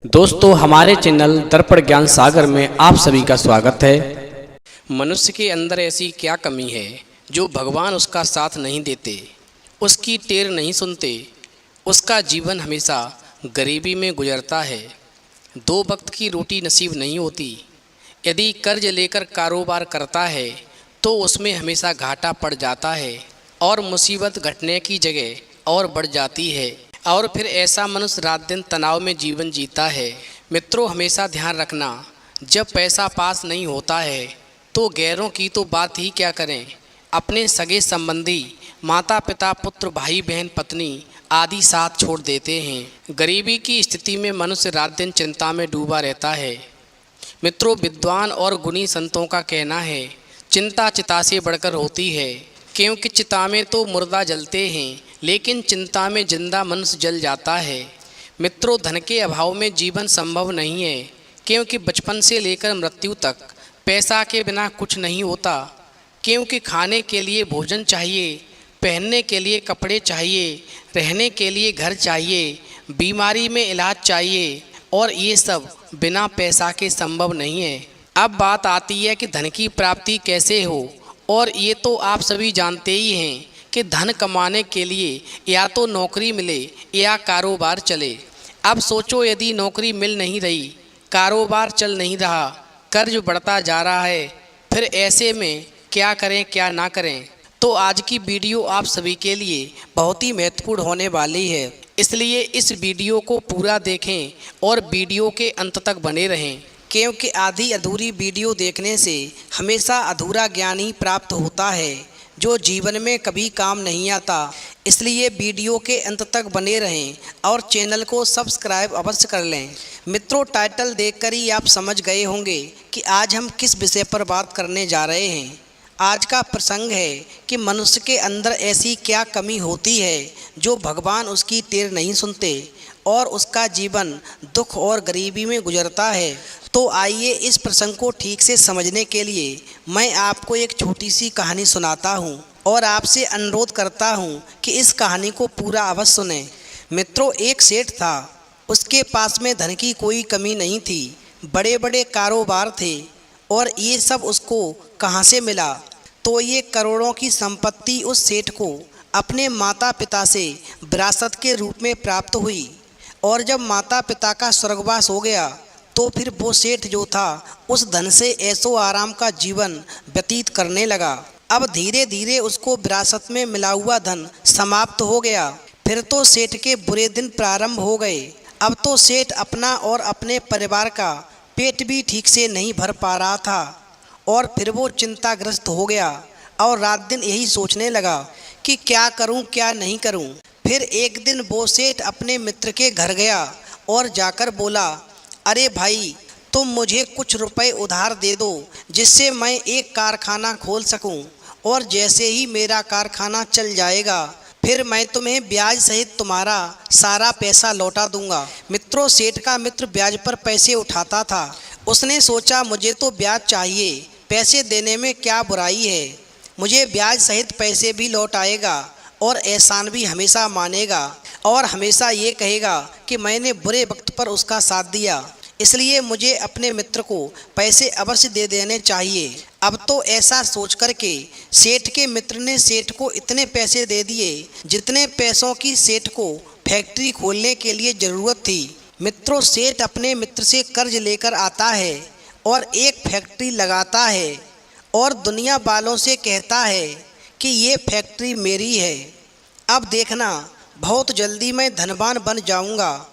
दोस्तों हमारे चैनल दर्पण ज्ञान सागर में आप सभी का स्वागत है। मनुष्य के अंदर ऐसी क्या कमी है जो भगवान उसका साथ नहीं देते, उसकी टेर नहीं सुनते, उसका जीवन हमेशा गरीबी में गुजरता है, दो वक्त की रोटी नसीब नहीं होती। यदि कर्ज लेकर कारोबार करता है तो उसमें हमेशा घाटा पड़ जाता है और मुसीबत घटने की जगह और बढ़ जाती है और फिर ऐसा मनुष्य रात दिन तनाव में जीवन जीता है। मित्रों, हमेशा ध्यान रखना, जब पैसा पास नहीं होता है तो गैरों की तो बात ही क्या करें, अपने सगे संबंधी, माता पिता, पुत्र, भाई बहन, पत्नी आदि साथ छोड़ देते हैं। गरीबी की स्थिति में मनुष्य रात दिन चिंता में डूबा रहता है। मित्रों, विद्वान और गुणी संतों का कहना है, चिंता चिता से बढ़कर होती है, क्योंकि चिता में तो मुर्दा जलते हैं लेकिन चिंता में जिंदा मनुष्य जल जाता है। मित्रों, धन के अभाव में जीवन संभव नहीं है, क्योंकि बचपन से लेकर मृत्यु तक पैसा के बिना कुछ नहीं होता। क्योंकि खाने के लिए भोजन चाहिए, पहनने के लिए कपड़े चाहिए, रहने के लिए घर चाहिए, बीमारी में इलाज चाहिए और ये सब बिना पैसा के संभव नहीं है। अब बात आती है कि धन की प्राप्ति कैसे हो, और ये तो आप सभी जानते ही हैं कि धन कमाने के लिए या तो नौकरी मिले या कारोबार चले। अब सोचो, यदि नौकरी मिल नहीं रही, कारोबार चल नहीं रहा, कर्ज बढ़ता जा रहा है, फिर ऐसे में क्या करें क्या ना करें। तो आज की वीडियो आप सभी के लिए बहुत ही महत्वपूर्ण होने वाली है, इसलिए इस वीडियो को पूरा देखें और वीडियो के अंत तक बने रहें, क्योंकि आधी अधूरी वीडियो देखने से हमेशा अधूरा ज्ञान ही प्राप्त होता है जो जीवन में कभी काम नहीं आता। इसलिए वीडियो के अंत तक बने रहें और चैनल को सब्सक्राइब अवश्य कर लें। मित्रों, टाइटल देखकर ही आप समझ गए होंगे कि आज हम किस विषय पर बात करने जा रहे हैं। आज का प्रसंग है कि मनुष्य के अंदर ऐसी क्या कमी होती है जो भगवान उसकी टेर नहीं सुनते और उसका जीवन दुख और गरीबी में गुजरता है। तो आइए इस प्रसंग को ठीक से समझने के लिए मैं आपको एक छोटी सी कहानी सुनाता हूँ और आपसे अनुरोध करता हूँ कि इस कहानी को पूरा अवश्य सुनें। मित्रों, एक सेठ था, उसके पास में धन की कोई कमी नहीं थी, बड़े बड़े कारोबार थे और ये सब उसको कहाँ से मिला? तो ये करोड़ों की संपत्ति उस सेठ को अपने माता पिता से विरासत के रूप में प्राप्त हुई। और जब माता पिता का स्वर्गवास हो गया तो फिर वो सेठ जो था उस धन से ऐशो आराम का जीवन व्यतीत करने लगा। अब धीरे धीरे उसको विरासत में मिला हुआ धन समाप्त हो गया। फिर तो सेठ के बुरे दिन प्रारंभ हो गए। अब तो सेठ अपना और अपने परिवार का पेट भी ठीक से नहीं भर पा रहा था और फिर वो चिंताग्रस्त हो गया और रात दिन यही सोचने लगा कि क्या करूं क्या नहीं करूं। फिर एक दिन वो सेठ अपने मित्र के घर गया और जाकर बोला, अरे भाई, तुम मुझे कुछ रुपए उधार दे दो जिससे मैं एक कारखाना खोल सकूं, और जैसे ही मेरा कारखाना चल जाएगा फिर मैं तुम्हें ब्याज सहित तुम्हारा सारा पैसा लौटा दूंगा। मित्रों, सेठ का मित्र ब्याज पर पैसे उठाता था। उसने सोचा, मुझे तो ब्याज चाहिए, पैसे देने में क्या बुराई है, मुझे ब्याज सहित पैसे भी लौट आएगा और एहसान भी हमेशा मानेगा और हमेशा ये कहेगा कि मैंने बुरे वक्त पर उसका साथ दिया, इसलिए मुझे अपने मित्र को पैसे अवश्य दे देने चाहिए। अब तो ऐसा सोच कर के सेठ के मित्र ने सेठ को इतने पैसे दे दिए जितने पैसों की सेठ को फैक्ट्री खोलने के लिए ज़रूरत थी। मित्रों, सेठ अपने मित्र से कर्ज लेकर आता है और एक फैक्ट्री लगाता है और दुनिया वालों से कहता है कि ये फैक्ट्री मेरी है। अब देखना, बहुत जल्दी मैं धनवान बन जाऊंगा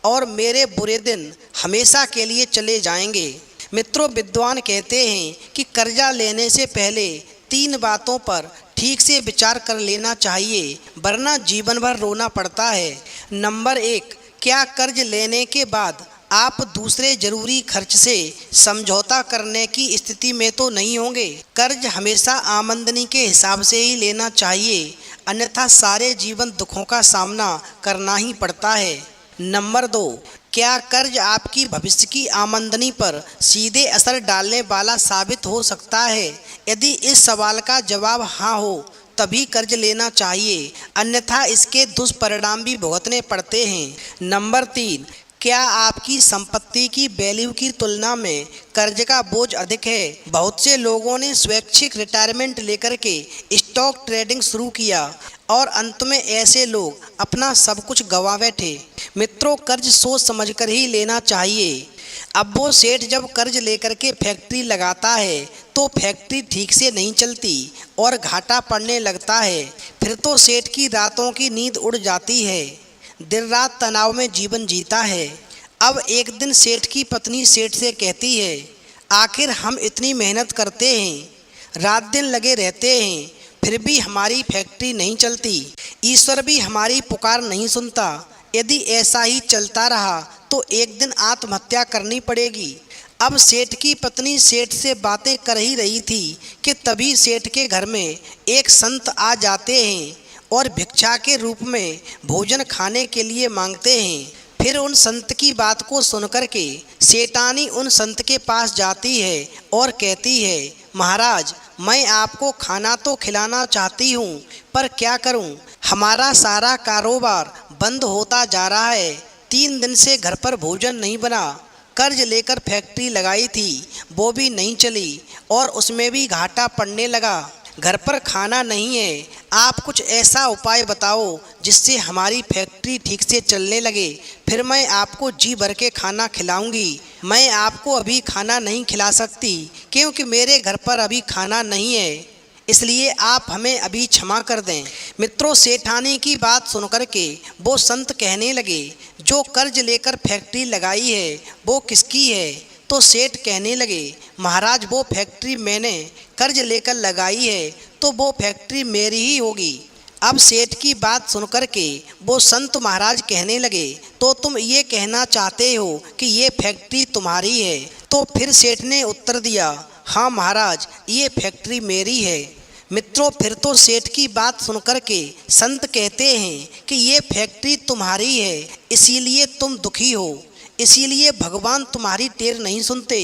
और मेरे बुरे दिन हमेशा के लिए चले जाएंगे। मित्रों, विद्वान कहते हैं कि कर्जा लेने से पहले 3 बातों पर ठीक से विचार कर लेना चाहिए, वरना जीवन भर रोना पड़ता है। नंबर 1, क्या कर्ज लेने के बाद आप दूसरे जरूरी खर्च से समझौता करने की स्थिति में तो नहीं होंगे? कर्ज हमेशा आमदनी के हिसाब से ही लेना चाहिए, अन्यथा सारे जीवन दुखों का सामना करना ही पड़ता है। नंबर 2, क्या कर्ज आपकी भविष्य की आमदनी पर सीधे असर डालने वाला साबित हो सकता है? यदि इस सवाल का जवाब हाँ हो तभी कर्ज लेना चाहिए, अन्यथा इसके दुष्परिणाम भी भुगतने पड़ते हैं। नंबर 3, क्या आपकी संपत्ति की वैल्यू की तुलना में कर्ज का बोझ अधिक है? बहुत से लोगों ने स्वैच्छिक रिटायरमेंट लेकर के स्टॉक ट्रेडिंग शुरू किया और अंत में ऐसे लोग अपना सब कुछ गंवा बैठे। मित्रों, कर्ज सोच समझकर ही लेना चाहिए। अब वो सेठ जब कर्ज लेकर के फैक्ट्री लगाता है तो फैक्ट्री ठीक से नहीं चलती और घाटा पड़ने लगता है। फिर तो सेठ की रातों की नींद उड़ जाती है, दिन रात तनाव में जीवन जीता है। अब एक दिन सेठ की पत्नी सेठ से कहती है, आखिर हम इतनी मेहनत करते हैं, रात दिन लगे रहते हैं, फिर भी हमारी फैक्ट्री नहीं चलती, ईश्वर भी हमारी पुकार नहीं सुनता। यदि ऐसा ही चलता रहा तो एक दिन आत्महत्या करनी पड़ेगी। अब सेठ की पत्नी सेठ से बातें कर ही रही थी कि तभी सेठ के घर में एक संत आ जाते हैं और भिक्षा के रूप में भोजन खाने के लिए मांगते हैं। फिर उन संत की बात को सुनकर के सेठानी उन संत के पास जाती है और कहती है, महाराज, मैं आपको खाना तो खिलाना चाहती हूँ, पर क्या करूँ, हमारा सारा कारोबार बंद होता जा रहा है। 3 दिन से घर पर भोजन नहीं बना। कर्ज लेकर फैक्ट्री लगाई थी, वो भी नहीं चली और उसमें भी घाटा पड़ने लगा। घर पर खाना नहीं है। आप कुछ ऐसा उपाय बताओ जिससे हमारी फैक्ट्री ठीक से चलने लगे, फिर मैं आपको जी भर के खाना खिलाऊंगी। मैं आपको अभी खाना नहीं खिला सकती क्योंकि मेरे घर पर अभी खाना नहीं है, इसलिए आप हमें अभी क्षमा कर दें। मित्रों, सेठानी की बात सुनकर के वो संत कहने लगे, जो कर्ज लेकर फैक्ट्री लगाई है वो किसकी है? तो सेठ कहने लगे, महाराज, वो फैक्ट्री मैंने कर्ज लेकर लगाई है तो वो फैक्ट्री मेरी ही होगी। अब सेठ की बात सुनकर के वो संत महाराज कहने लगे, तो तुम ये कहना चाहते हो कि ये फैक्ट्री तुम्हारी है? तो फिर सेठ ने उत्तर दिया, हाँ महाराज, ये फैक्ट्री मेरी है। मित्रों, फिर तो सेठ की बात सुनकर के संत कहते हैं कि ये फैक्ट्री तुम्हारी है, इसीलिए तुम दुखी हो, इसीलिए भगवान तुम्हारी टेर नहीं सुनते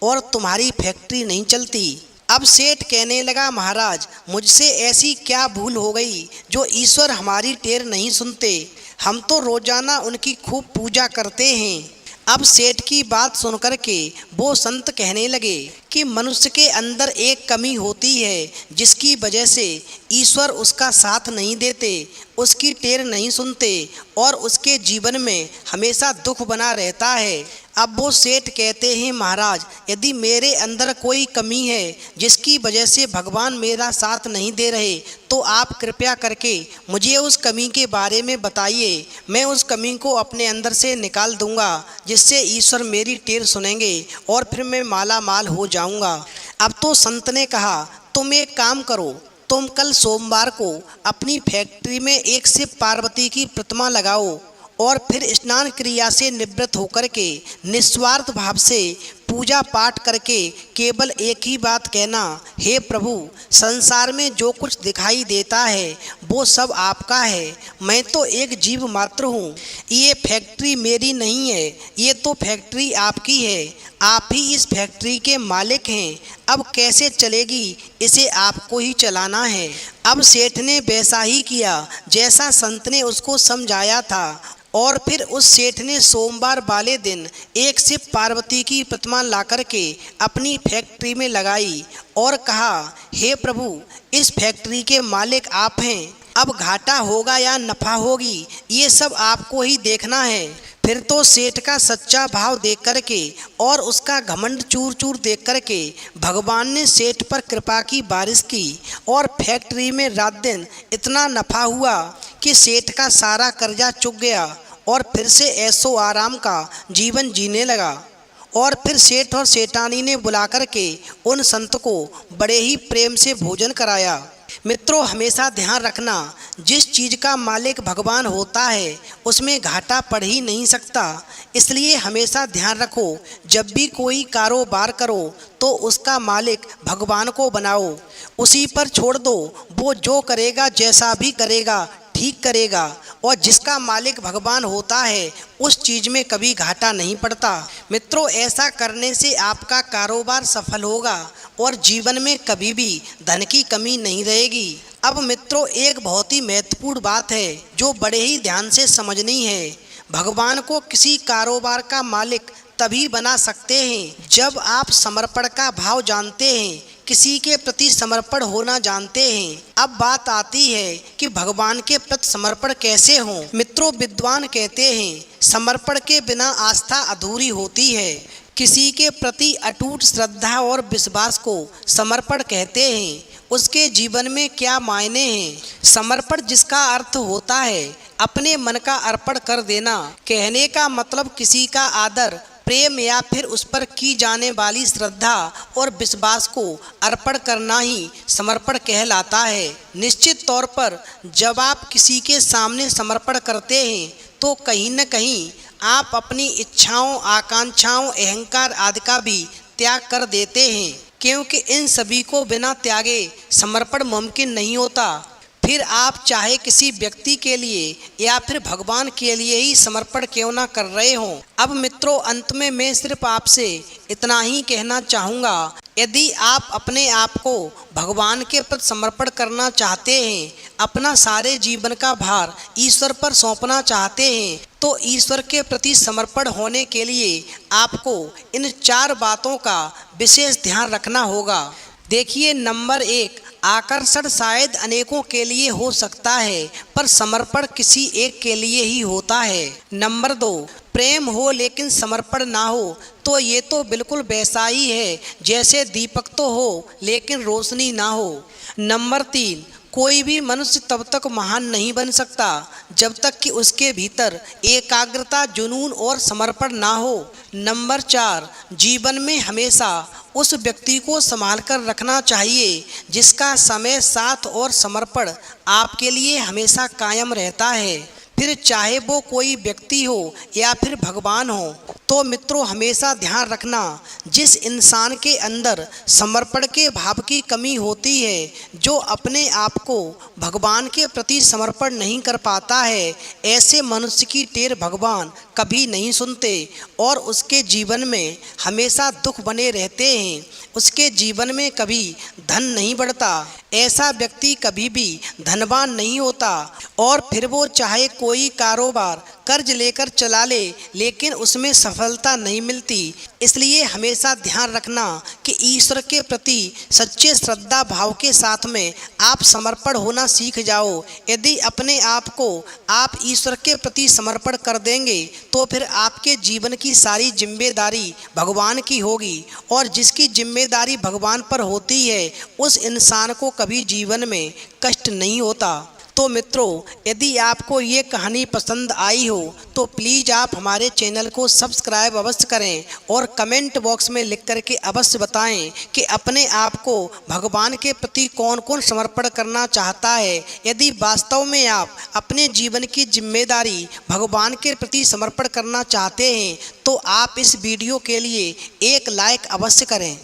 और तुम्हारी फैक्ट्री नहीं चलती। अब सेठ कहने लगा, महाराज, मुझसे ऐसी क्या भूल हो गई जो ईश्वर हमारी टेर नहीं सुनते? हम तो रोजाना उनकी खूब पूजा करते हैं। अब सेठ की बात सुनकर के वो संत कहने लगे कि मनुष्य के अंदर एक कमी होती है जिसकी वजह से ईश्वर उसका साथ नहीं देते, उसकी टेर नहीं सुनते और उसके जीवन में हमेशा दुख बना रहता है। अब वो सेठ कहते हैं, महाराज, यदि मेरे अंदर कोई कमी है जिसकी वजह से भगवान मेरा साथ नहीं दे रहे तो आप कृपया करके मुझे उस कमी के बारे में बताइए। मैं उस कमी को अपने अंदर से निकाल दूंगा जिससे ईश्वर मेरी टेर सुनेंगे और फिर मैं माला माल हो जाऊंगा। अब तो संत ने कहा, तुम एक काम करो, तुम कल सोमवार को अपनी फैक्ट्री में एक शिव पार्वती की प्रतिमा लगाओ और फिर स्नान क्रिया से निवृत्त होकर के निस्वार्थ भाव से पूजा पाठ करके केवल एक ही बात कहना, हे प्रभु, संसार में जो कुछ दिखाई देता है वो सब आपका है, मैं तो एक जीव मात्र हूँ, ये फैक्ट्री मेरी नहीं है, ये तो फैक्ट्री आपकी है, आप ही इस फैक्ट्री के मालिक हैं, अब कैसे चलेगी, इसे आपको ही चलाना है। अब सेठ ने वैसा ही किया जैसा संत ने उसको समझाया था और फिर उस सेठ ने सोमवार वाले दिन एक शिव पार्वती की प्रतिमा लाकर के अपनी फैक्ट्री में लगाई और कहा, हे प्रभु, इस फैक्ट्री के मालिक आप हैं, अब घाटा होगा या नफा होगी ये सब आपको ही देखना है। फिर तो सेठ का सच्चा भाव देख कर के और उसका घमंड चूर चूर देख कर के भगवान ने सेठ पर कृपा की बारिश की और फैक्ट्री में रात दिन इतना नफा हुआ कि सेठ का सारा कर्जा चुक गया और फिर से ऐशो आराम का जीवन जीने लगा। और फिर सेठ और सेठानी ने बुलाकर के उन संत को बड़े ही प्रेम से भोजन कराया। मित्रों, हमेशा ध्यान रखना, जिस चीज़ का मालिक भगवान होता है उसमें घाटा पड़ ही नहीं सकता। इसलिए हमेशा ध्यान रखो, जब भी कोई कारोबार करो तो उसका मालिक भगवान को बनाओ, उसी पर छोड़ दो, वो जो करेगा जैसा भी करेगा ठीक करेगा। और जिसका मालिक भगवान होता है उस चीज़ में कभी घाटा नहीं पड़ता। मित्रों, ऐसा करने से आपका कारोबार सफल होगा और जीवन में कभी भी धन की कमी नहीं रहेगी। अब मित्रों, एक बहुत ही महत्वपूर्ण बात है जो बड़े ही ध्यान से समझनी है। भगवान को किसी कारोबार का मालिक तभी बना सकते हैं जब आप समर्पण का भाव जानते हैं, किसी के प्रति समर्पण होना जानते हैं। अब बात आती है कि भगवान के प्रति समर्पण कैसे हो। मित्रों, विद्वान कहते हैं समर्पण के बिना आस्था अधूरी होती है। किसी के प्रति अटूट श्रद्धा और विश्वास को समर्पण कहते हैं। उसके जीवन में क्या मायने हैं? समर्पण जिसका अर्थ होता है अपने मन का अर्पण कर देना। कहने का मतलब किसी का आदर, प्रेम या फिर उस पर की जाने वाली श्रद्धा और विश्वास को अर्पण करना ही समर्पण कहलाता है। निश्चित तौर पर जब आप किसी के सामने समर्पण करते हैं तो कहीं न कहीं आप अपनी इच्छाओं, आकांक्षाओं, अहंकार आदि का भी त्याग कर देते हैं, क्योंकि इन सभी को बिना त्यागे समर्पण मुमकिन नहीं होता। फिर आप चाहे किसी व्यक्ति के लिए या फिर भगवान के लिए ही समर्पण क्यों ना कर रहे हों। अब मित्रों, अंत में मैं सिर्फ आपसे इतना ही कहना चाहूँगा, यदि आप अपने आप को भगवान के प्रति समर्पण करना चाहते हैं, अपना सारे जीवन का भार ईश्वर पर सौंपना चाहते हैं, तो ईश्वर के प्रति समर्पण होने के लिए आपको इन 4 बातों का विशेष ध्यान रखना होगा। देखिए, नंबर 1, आकर्षण शायद अनेकों के लिए हो सकता है, पर समर्पण किसी एक के लिए ही होता है। नंबर 2, प्रेम हो लेकिन समर्पण ना हो तो ये तो बिल्कुल वैसा ही है जैसे दीपक तो हो लेकिन रोशनी ना हो। नंबर 3, कोई भी मनुष्य तब तक महान नहीं बन सकता जब तक कि उसके भीतर एकाग्रता, जुनून और समर्पण ना हो। नंबर 4, जीवन में हमेशा उस व्यक्ति को संभाल कर रखना चाहिए जिसका समय, साथ और समर्पण आपके लिए हमेशा कायम रहता है, फिर चाहे वो कोई व्यक्ति हो या फिर भगवान हो। तो मित्रों, हमेशा ध्यान रखना, जिस इंसान के अंदर समर्पण के भाव की कमी होती है, जो अपने आप को भगवान के प्रति समर्पण नहीं कर पाता है, ऐसे मनुष्य की टेर भगवान कभी नहीं सुनते और उसके जीवन में हमेशा दुख बने रहते हैं। उसके जीवन में कभी धन नहीं बढ़ता। ऐसा व्यक्ति कभी भी धनवान नहीं होता और फिर वो चाहे कोई कारोबार कर्ज लेकर चला ले, लेकिन उसमें सफलता नहीं मिलती। इसलिए हमेशा ध्यान रखना कि ईश्वर के प्रति सच्चे श्रद्धा भाव के साथ में आप समर्पण होना सीख जाओ। यदि अपने आप को आप ईश्वर के प्रति समर्पण कर देंगे तो फिर आपके जीवन की सारी जिम्मेदारी भगवान की होगी, और जिसकी जिम्मेदारी भगवान पर होती है उस इंसान को कभी जीवन में कष्ट नहीं होता। तो मित्रों, यदि आपको ये कहानी पसंद आई हो तो प्लीज़ आप हमारे चैनल को सब्सक्राइब अवश्य करें और कमेंट बॉक्स में लिख करके अवश्य बताएं कि अपने आप को भगवान के प्रति कौन कौन समर्पण करना चाहता है। यदि वास्तव में आप अपने जीवन की जिम्मेदारी भगवान के प्रति समर्पण करना चाहते हैं तो आप इस वीडियो के लिए एक लाइक अवश्य करें।